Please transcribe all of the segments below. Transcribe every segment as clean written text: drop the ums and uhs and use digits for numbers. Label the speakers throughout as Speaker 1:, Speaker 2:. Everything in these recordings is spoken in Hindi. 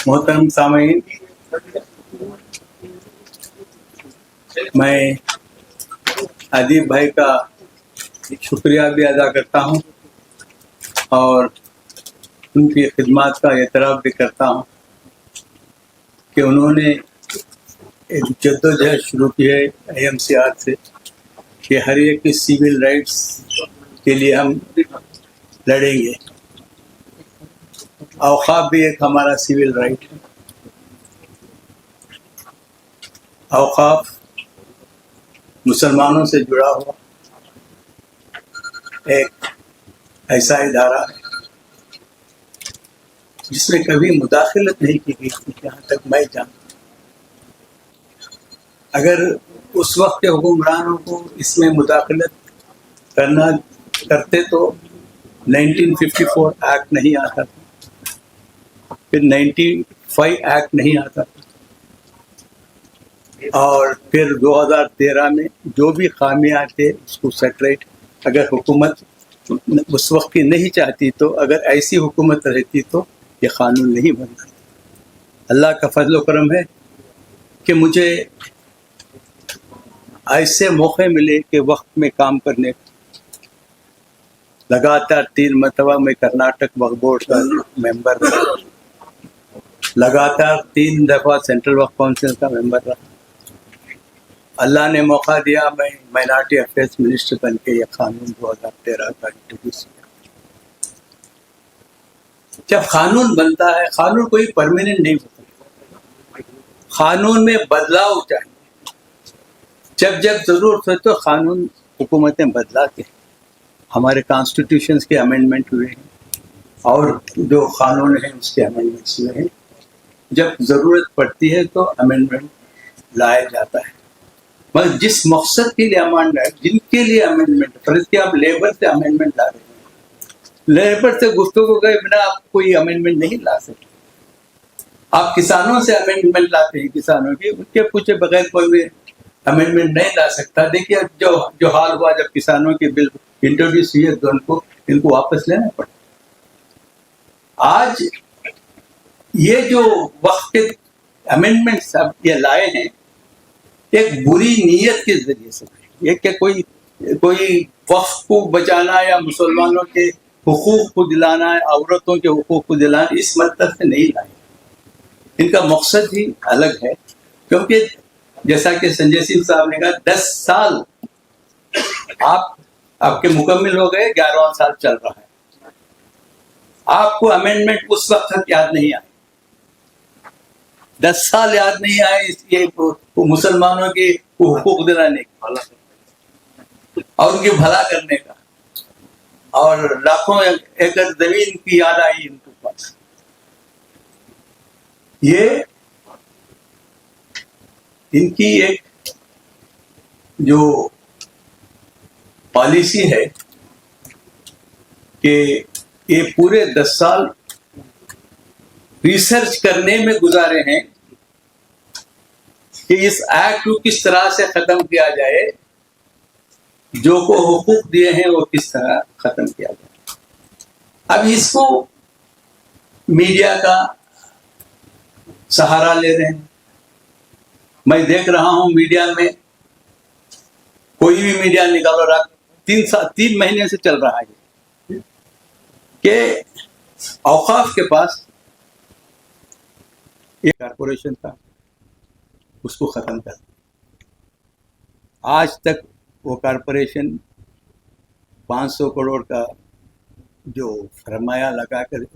Speaker 1: मोहतरम सामीन, मैं अदीब भाई का शुक्रिया भी अदा करता हूं और उनकी खिदमत का एतराफ़ भी करता हूं कि उन्होंने एक जद्दोजहद शुरू की है IMCR से कि हर एक की सिविल राइट्स के लिए हम लड़ेंगे। औक़ाफ़ भी एक हमारा सिविल राइट है। औक़ाफ़ मुसलमानों से जुड़ा हुआ एक ऐसा इदारा है जिसमें कभी मुदाखलत नहीं की गई थी, जहाँ तक मैं जानता। अगर उस वक्त के हुक्मरानों को इसमें मुदाखलत करते तो 1954 एक्ट नहीं आता था, फिर 95 एक्ट नहीं आता था, और फिर 2013 में जो भी खामियां थे उसको सेटरेट। अगर हुकूमत उस वक्त की नहीं चाहती तो, अगर ऐसी हुकूमत रहती तो ये कानून नहीं बनता। अल्लाह का फजल करम है कि मुझे ऐसे मौके मिले कि वक्त में काम करने। लगातार 3 मरतबा मैं कर्नाटक वक्फ बोर्ड का मेंबर रहा, लगातार 3 दफ़ा सेंट्रल वक्फ काउंसिल का मेंबर रहा। अल्लाह ने मौका दिया, मैं माइनॉरिटी अफेयर्स मिनिस्टर बन के यह कानून 2013 का इंट्रोड्यूस किया। जब कानून बनता है, कानून कोई परमानेंट नहीं होता, कानून में बदलाव चाहिए। जब जब जरूरत हो तो कानून हुकूमतें बदलाते हैं। हमारे कॉन्स्टिट्यूशन के अमेंडमेंट हुए हैं और जो कानून है उसके अमेंडमेंट्स हुए हैं। जब जरूरत पड़ती है तो अमेंडमेंट लाया जाता है, मगर जिस मकसद के लिए अमेंडमेंट, जिनके लिए अमेंडमेंट, फर्ज कि आप लेबर से अमेंडमेंट ला रहे हैं, लेबर से गुफ्तगू के बिना आप कोई अमेंडमेंट नहीं ला सकते। आप किसानों से अमेंडमेंट लाते हैं, किसानों की उनके पूछे बगैर कोई भी अमेंडमेंट नहीं ला सकता। देखिए जो हाल हुआ जब किसानों की बिल इंट्रोड्यूस हुई है तो इनको वापस लेना पड़ा। आज ये जो वक्त के अमेंडमेंट्स अब ये लाए हैं एक बुरी नीयत के जरिए से, ये कि कोई वक्फ को बचाना या मुसलमानों के हुकूक को दिलाना है, औरतों के हुकूक को दिलाना, इस मतलब से नहीं लाए। इनका मकसद ही अलग है, क्योंकि जैसा कि संजय सिंह साहब ने कहा 10 साल आपके मुकम्मिल हो गए, 11वां साल चल रहा है। आपको अमेंडमेंट उस वक्त तक याद नहीं आए, 10 साल याद नहीं आए, इसलिए मुसलमानों के हुकूक दिलाने का और उनके भला करने का, और लाखों एकड़ जमीन की याद आई इनके पास। ये इनकी एक जो पॉलिसी है कि ये पूरे 10 साल रिसर्च करने में गुजारे हैं कि इस एक्ट को किस तरह से खत्म किया जाए, जो को हुकूक दिए हैं वो किस तरह खत्म किया जाए। अब इसको मीडिया का सहारा ले रहे हैं। मैं देख रहा हूं मीडिया में, कोई भी मीडिया निकालो रहा, 3 महीने से चल रहा है कि औकाफ के पास एक कारपोरेशन था, उसको खत्म कर। आज तक वो कारपोरेशन 500 करोड़ का जो फरमाया लगाकर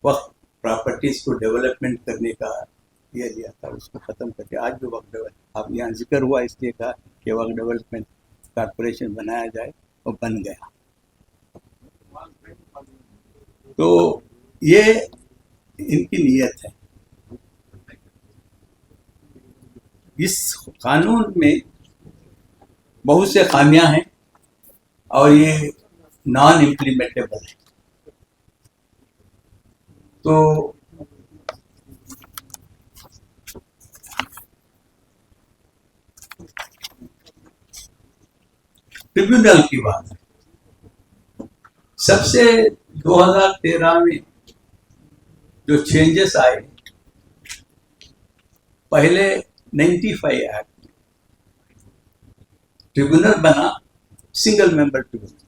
Speaker 1: वक्त प्रॉपर्टीज को डेवलपमेंट करने का ये लिया था, उसको खत्म करके आज जो वक्त डेवलप, आप यहाँ जिक्र हुआ इसलिए कहा कि वक्त डेवलपमेंट कारपोरेशन बनाया जाए, वो बन गया। तो ये इनकी नीयत है। इस कानून में बहुत से खामियां हैं और ये नॉन इम्प्लीमेंटेबल है। तो ट्रिब्यूनल की बात है। सबसे 2013 में जो चेंजेस आए पहले 95 एक्ट ट्रिब्यूनल बना, सिंगल मेंबर ट्रिब्यूनल।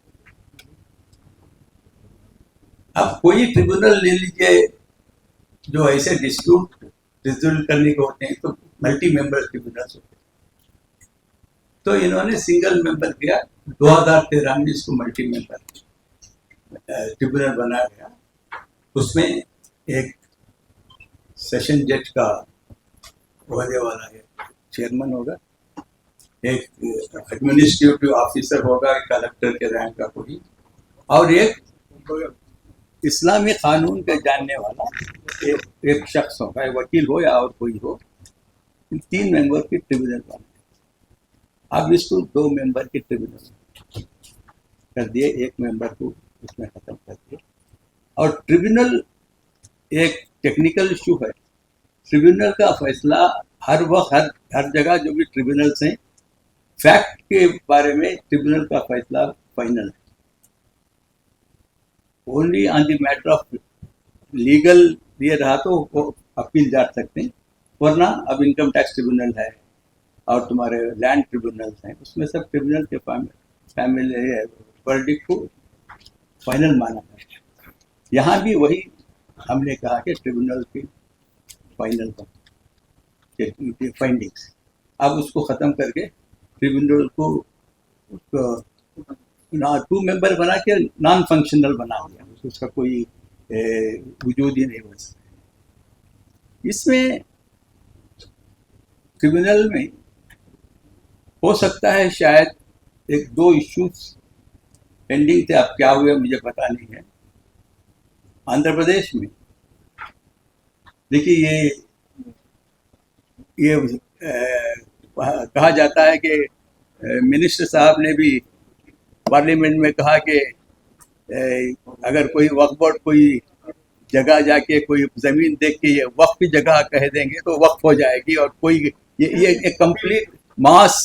Speaker 1: अब कोई ट्रिब्यूनल ले लीजिए जो ऐसे डिस्प्यूट रिजोल्व करने के होते हैं तो मल्टी मेंबर ट्रिब्यूनल्स होते हैं। तो इन्होंने सिंगल मेंबर किया, 2013 में इसको मल्टी मेंबर ट्रिब्यूनल बनाया गया। उसमें एक सेशन जज का होने वाला है, चेयरमैन होगा, एक एडमिनिस्ट्रेटिव ऑफिसर होगा, एक कलेक्टर के रैंक का कोई, और एक इस्लामी कानून के जानने वाला एक शख्स होगा, वकील हो या और कोई हो। इन 3 मेंबर की ट्रिब्यूनल बना। अब इसको 2 मेंबर के ट्रिब्यूनल कर दिए, 1 मेंबर को उसमें खत्म कर दिया। और ट्रिब्यूनल एक टेक्निकल इशू है। ट्रिब्यूनल का फैसला हर वक्त हर जगह जो भी ट्रिब्यूनल्स हैं, फैक्ट के बारे में ट्रिब्यूनल का फैसला फाइनल है। Only on the matter of legal ये रहा तो वो अपील जा सकते हैं, वरना अब इनकम टैक्स ट्रिब्यूनल है और तुम्हारे लैंड ट्रिब्यूनल्स हैं, उसमें सब ट्रिब्यूनल के फैमिली वर्डिक्ट को फाइनल माना है। यहाँ भी वही हमने कहा कि ट्रिब्यूनल की फाइनल फाइंडिंग्स, अब उसको ख़त्म करके ट्रिब्यूनल को 2 मेंबर बना के नॉन फंक्शनल बना दिया, उसका कोई वजूद ही नहीं बन सकता। इसमें ट्रिब्यूनल में हो सकता है शायद 1-2 इश्यूज पेंडिंग थे, अब क्या हुए मुझे पता नहीं है। आंध्र प्रदेश में देखिए ये कहा जाता है कि मिनिस्टर साहब ने भी पार्लियामेंट में कहा कि अगर कोई वक्फ बोर्ड कोई जगह जाके कोई ज़मीन देख के ये वक्फ की जगह कह देंगे तो वक्फ हो जाएगी, और कोई ये एक कंप्लीट मास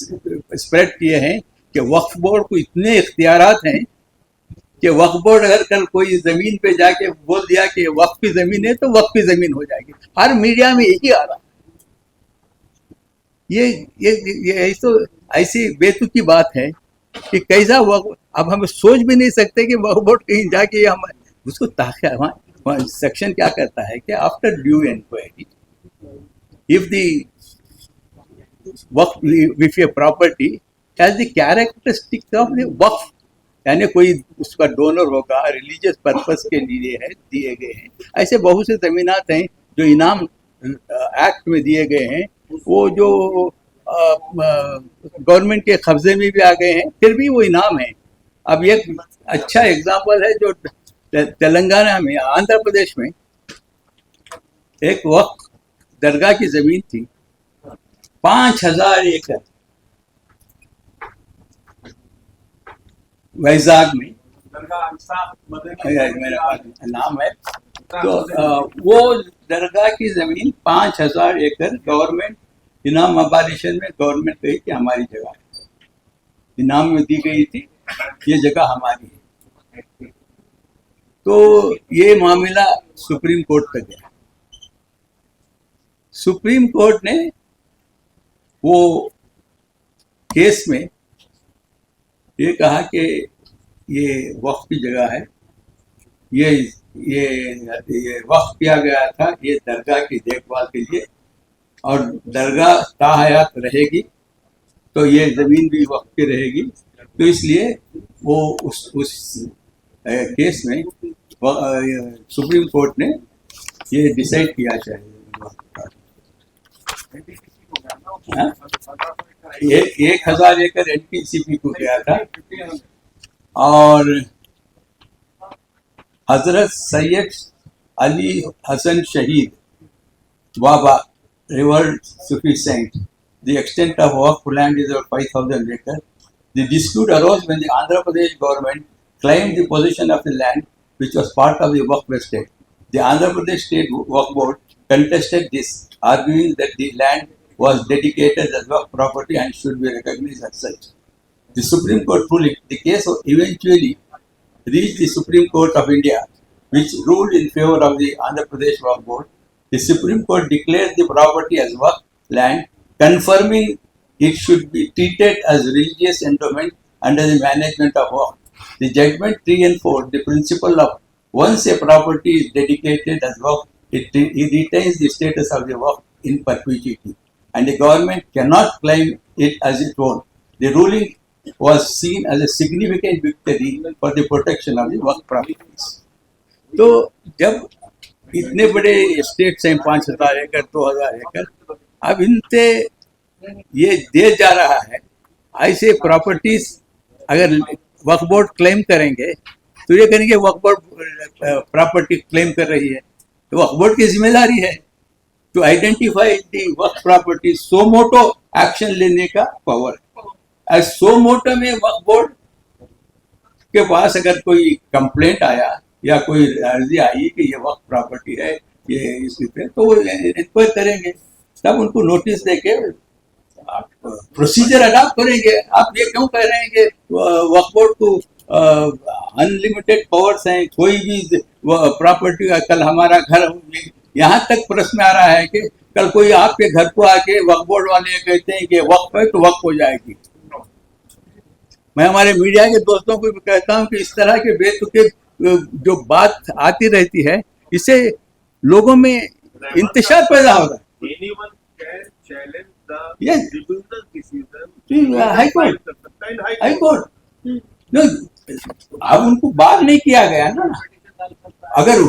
Speaker 1: स्प्रेड किए हैं कि वक्फ बोर्ड को इतने इख्तियारात हैं कि वक्फ बोर्ड अगर कल कोई ज़मीन पे जाके बोल दिया कि वक्फ की ज़मीन है तो वक्फ की ज़मीन हो जाएगी। हर मीडिया में यही आ रहा। ये तो ऐसी बेतुकी बात है कि कैसा वक्फ, अब हम सोच भी नहीं सकते कि वक्फ बोर्ड कहीं जाके हम उसको ताकि सेक्शन क्या करता है कि after due inquiry if the Waqf विफ a property has the characteristics of the Waqf, यानी कोई उसका डोनर होगा, रिलीजियस पर्पस के लिए है दिए गए हैं। ऐसे बहुत से ज़मीनात हैं जो इनाम एक्ट में दिए गए हैं, वो जो गवर्नमेंट के कब्जे में भी आ गए हैं, फिर भी वो इनाम है। अब एक अच्छा एग्जांपल है जो तेलंगाना में, आंध्र प्रदेश में एक वक्त दरगाह की ज़मीन थी 5000 एकड़ वैजाग में, मेरा नाम है। तो वो दरगाह की ज़मीन 5000 एकड़ गवर्नमेंट इनाम अबालिशन में गवर्नमेंट कही कि हमारी जगह है, इनाम में दी गई थी, ये जगह हमारी है। तो ये मामला सुप्रीम कोर्ट तक गया। सुप्रीम कोर्ट ने वो केस में ये कहा कि ये वक्फ की जगह है, ये वक्फ किया गया था ये दरगाह की देखभाल के लिए, और दरगाह ताहयात रहेगी तो ये ज़मीन भी वक्फ की रहेगी। तो इसलिए वो उस केस में सुप्रीम कोर्ट ने ये डिसाइड किया चाहिए। 1000 एकड़ एनटीसीपी को गया था, और हजरत सैयद अली हसन शहीद बाबा revered Sufi saint, the extent of Waqf land is about 5,000 acres. The dispute arose when the Andhra Pradesh government claimed the possession of the land which was part of the Waqf estate. The Andhra Pradesh State Waqf Board contested this, arguing that the land was dedicated as Waqf property and should be recognized as such. The Supreme Court ruling, the case eventually reached the Supreme Court of India, which ruled in favor of the Andhra Pradesh Waqf Board. The Supreme Court declared the property as Waqf land, confirming it should be treated as religious endowment under the management of Waqf. The judgment reinforced the principle of once a property is dedicated as Waqf, it retains the status of the Waqf in perpetuity, and the government cannot claim it as its own. The ruling was seen as a significant victory for the protection of the Waqf properties. तो जब इतने बड़े स्टेट्स हैं 5,000 एकड़ 2,000 एकड़, अब इनसे ये दे जा रहा है, ऐसे प्रॉपर्टीज अगर वक्फ बोर्ड क्लेम करेंगे तो ये करेंगे वक्फ बोर्ड प्रॉपर्टी क्लेम कर रही है, तो वक्फ बोर्ड की जिम्मेदारी है to identify the Waqf property, suo motu action लेने का पावर है। सो मोटो में वक्फ बोर्ड के पास अगर कोई कंप्लेंट आया या कोई अर्जी आई कि ये वक्फ प्रॉपर्टी है, ये इसी पे, तो वो इंक्वायरी करेंगे, तब उनको नोटिस देके प्रोसीजर अडॉप्ट करेंगे। आप ये क्यों कह रहे हैं कि वक्फ बोर्ड को अनलिमिटेड पावर्स हैं, कोई भी प्रॉपर्टी, कल हमारा घर, यहाँ तक प्रश्न आ रहा है कि कल कोई आपके घर को आके वक्फ बोर्ड वाले कहते हैं कि वक्फ है तो वक्फ हो जाएगी। मैं हमारे मीडिया के दोस्तों को भी कहता हूँ कि इस तरह के बेतुके जो बात आती रहती है, इससे लोगों में इंतशार पैदा हो रहा है। हाई कोर्ट नो, अब उनको बात नहीं किया गया ना। अगर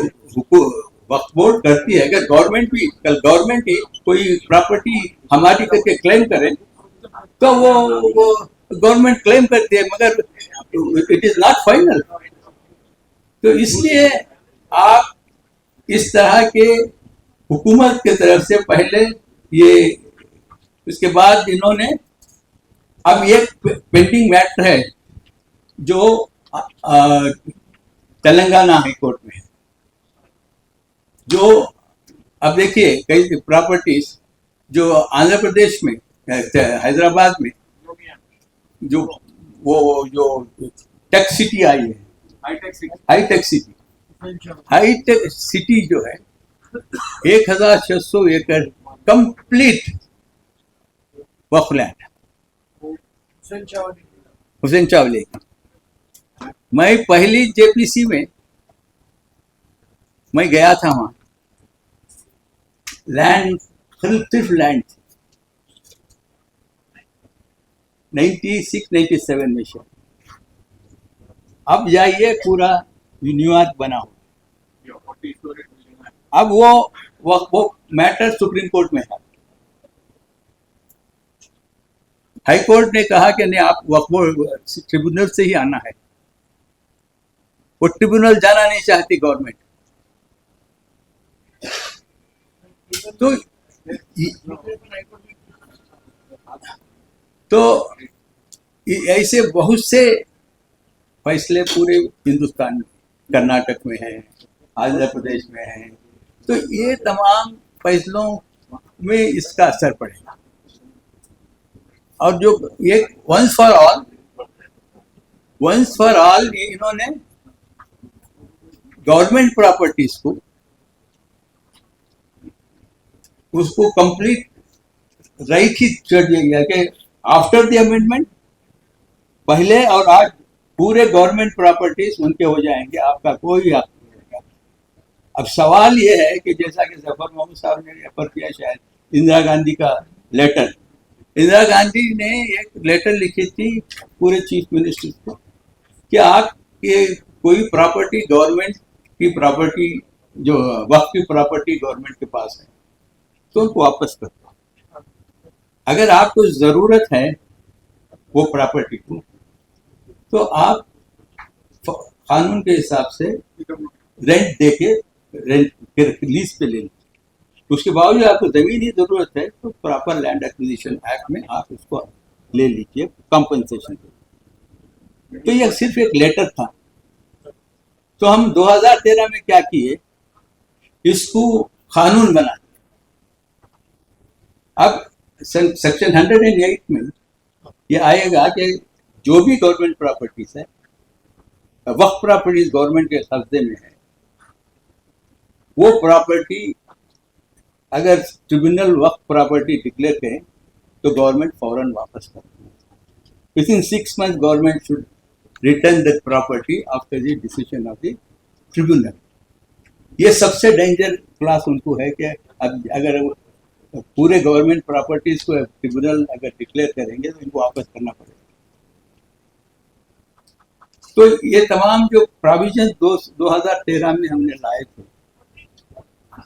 Speaker 1: वक्फ बोर्ड करती है, अगर गवर्नमेंट भी, कल गवर्नमेंट ही कोई प्रॉपर्टी हमारी करके क्लेम करे तो वो गवर्नमेंट क्लेम करती है, मगर इट इज नॉट फाइनल। तो इसलिए आप इस तरह के हुकूमत की तरफ से पहले ये, उसके बाद इन्होंने अब ये पेंडिंग मैटर है जो तेलंगाना हाई कोर्ट में है, जो अब देखिए कई प्रॉपर्टीज जो आंध्र प्रदेश में, हैदराबाद में जो टेक सिटी आई है, हाईटेक सिटी जो है 1,600 एकड़ कंप्लीट वक्फ लैंड, हुसैन चावले। मैं पहली जेपीसी में मैं गया था, वहां लैंड सिर्फ लैंड 96-97 में शायद। अब जाइए पूरा न्यूयॉर्क बना हुआ, अब वो मैटर सुप्रीम कोर्ट में है। हाई कोर्ट ने कहा कि नहीं, आप वक्फ बोर्ड ट्रिब्यूनल से ही आना है। वो ट्रिब्यूनल जाना नहीं चाहती गवर्नमेंट। तो ऐसे बहुत से फैसले पूरे हिंदुस्तान में, कर्नाटक में है, आंध्र प्रदेश में है, तो ये तमाम फैसलों में इसका असर पड़ेगा। और जो ये वंस फॉर ऑल इन्होंने गवर्नमेंट प्रॉपर्टीज को उसको कंप्लीट राइट ही छोड़ दिया गया कि आफ्टर द अमेंडमेंट, पहले और आज पूरे गवर्नमेंट प्रॉपर्टीज उनके हो जाएंगे, आपका कोई हक नहीं रहेगा। अब सवाल ये है कि जैसा कि जफर मोहम्मद साहब ने रेफर किया शायद इंदिरा गांधी का लेटर, इंदिरा गांधी ने एक लेटर लिखी थी पूरे चीफ मिनिस्टर को कि आप ये कोई प्रॉपर्टी, गवर्नमेंट की प्रॉपर्टी, जो वक्फ की प्रॉपर्टी गवर्नमेंट के पास है, तो उनको वापस कर दो। अगर आपको जरूरत है वो प्रॉपर्टी को, तो आप कानून के हिसाब से रेंट देके, रेंट लीज पे ले लीजिए। उसके बावजूद आपको जमीन की जरूरत है तो प्रॉपर लैंड एक्विजिशन एक्ट में आप उसको ले लीजिए कंपनसेशन। तो यह सिर्फ एक लेटर था। तो हम 2013 में क्या किए, इसको कानून बना दिया। अब सेक्शन 108 में ये आएगा कि जो भी गवर्नमेंट प्रॉपर्टीज है, वक्फ प्रॉपर्टीज गवर्नमेंट के कब्जे में है, वो प्रॉपर्टी अगर ट्रिब्यूनल वक्फ प्रॉपर्टी डिक्लेयर करें तो गवर्नमेंट फौरन वापस करती है। With in 6 months government should return the property after the decision of the tribunal. ये सबसे डेंजर क्लास उनको है कि अब अगर पूरे गवर्नमेंट प्रॉपर्टीज को ट्रिब्यूनल अगर डिक्लेयर करेंगे तो इनको वापस करना पड़ेगा। तो ये तमाम जो प्रोविजन 2013 में हमने लाए थे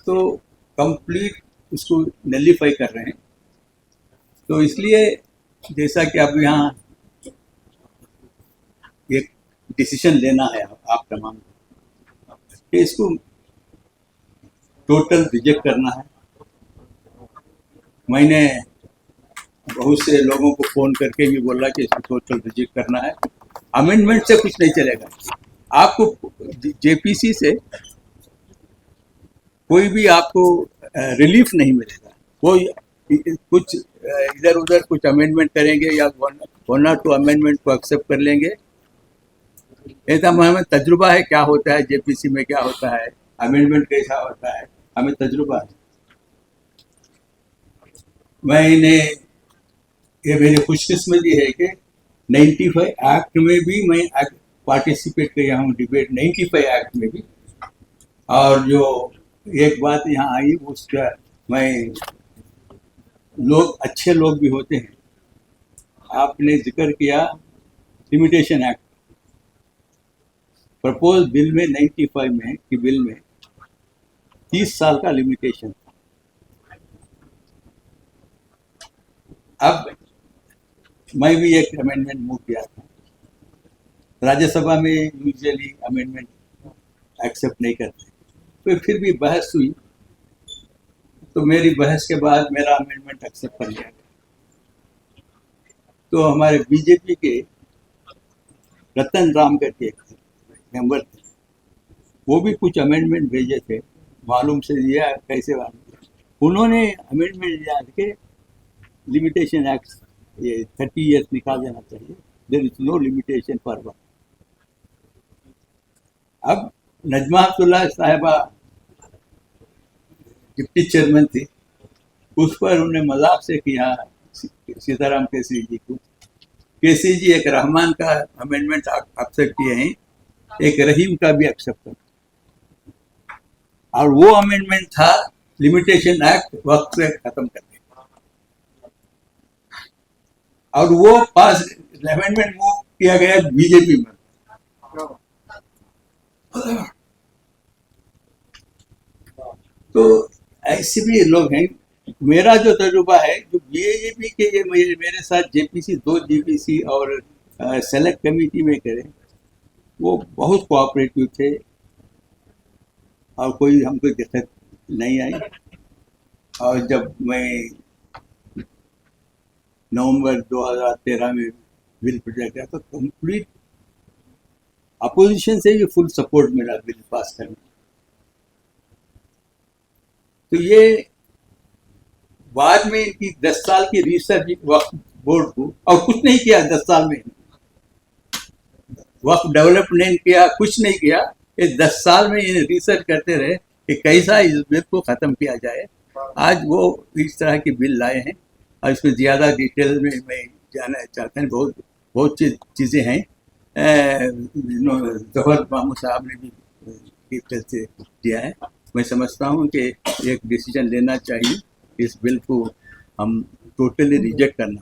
Speaker 1: तो कंप्लीट उसको नलीफाई कर रहे हैं। तो इसलिए जैसा कि अब यहाँ एक डिसीजन लेना है आप तमाम कि इसको टोटल रिजेक्ट करना है। मैंने बहुत से लोगों को फोन करके भी बोला कि इसको टोटल रिजेक्ट करना है। अमेंडमेंट से कुछ नहीं चलेगा। आपको जेपीसी से कोई भी आपको रिलीफ नहीं मिलेगा। कोई कुछ इधर उधर कुछ अमेंडमेंट करेंगे या 1 or 2 अमेंडमेंट को एक्सेप्ट कर लेंगे। ऐसा हमें तजुर्बा है क्या होता है जेपीसी में, क्या होता है अमेंडमेंट, कैसा होता है, हमें तजुर्बा है। मैंने ये मेरी खुशकिस्मती है कि 95 एक्ट में भी मैं पार्टिसिपेट किया हूँ, डिबेट 95 एक्ट में भी। और जो एक बात यहाँ आई उसका मैं, लोग अच्छे लोग भी होते हैं। आपने जिक्र किया लिमिटेशन एक्ट, प्रपोज बिल में 95 में कि बिल में 30 साल का लिमिटेशन था। अब मैं भी एक अमेंडमेंट मूव किया था। राज्यसभा में यूजुअली अमेंडमेंट एक्सेप्ट नहीं करते, तो फिर भी बहस हुई तो मेरी बहस के बाद मेरा अमेंडमेंट एक्सेप्ट कर लिया गया। तो हमारे बीजेपी के रतन राम करके एक मेंबर थे, वो भी कुछ अमेंडमेंट भेजे थे, मालूम से दिया कैसे मालूम। उन्होंने अमेंडमेंट दिया कि लिमिटेशन एक्ट ये 30 years निकाल देना चाहिए, there is no limitation for work. अब नजमा अब्दुल्ला साहिबा डिप्टी चेयरमैन थी, उस पर उन्होंने मजाक से किया सीताराम केसरी जी को, केसरी जी एक रहमान का अमेंडमेंट एक्सेप्ट किए हैं, एक रहीम का भी एक्सेप्ट कर। और वो अमेंडमेंट था लिमिटेशन एक्ट वक्त से खत्म करने, और वो पास अमेंडमेंट मूव किया गया बीजेपी में। तो ऐसे भी लोग हैं। मेरा जो तजुर्बा है, जो बीजेपी के ये मेरे साथ जेपीसी 2 जेपीसी और सेलेक्ट कमेटी में करे, वो बहुत कोऑपरेटिव थे और कोई हमको दिक्कत नहीं आई। और जब मैं नवंबर 2013 में बिल प्रोजेक्ट किया तो कंप्लीट अपोजिशन से भी फुल सपोर्ट मिला बिल पास करने। तो ये बाद में इनकी 10 साल की रिसर्च वक्फ बोर्ड को, और कुछ नहीं किया 10 साल में, वक्फ डेवलप नहीं किया, कुछ नहीं किया। ये 10 साल में ये रिसर्च करते रहे कि कैसा इस बिल को ख़त्म किया जाए। आज वो इस तरह की बिल लाए हैं और इसमें ज़्यादा डिटेल में मैं जाना चाहता हूँ। बहुत चीज़ें हैं, जफर मामू साहब ने भी डिटेल से दिया है। मैं समझता हूँ कि एक डिसीजन लेना चाहिए, इस बिल को हम टोटली रिजेक्ट करना।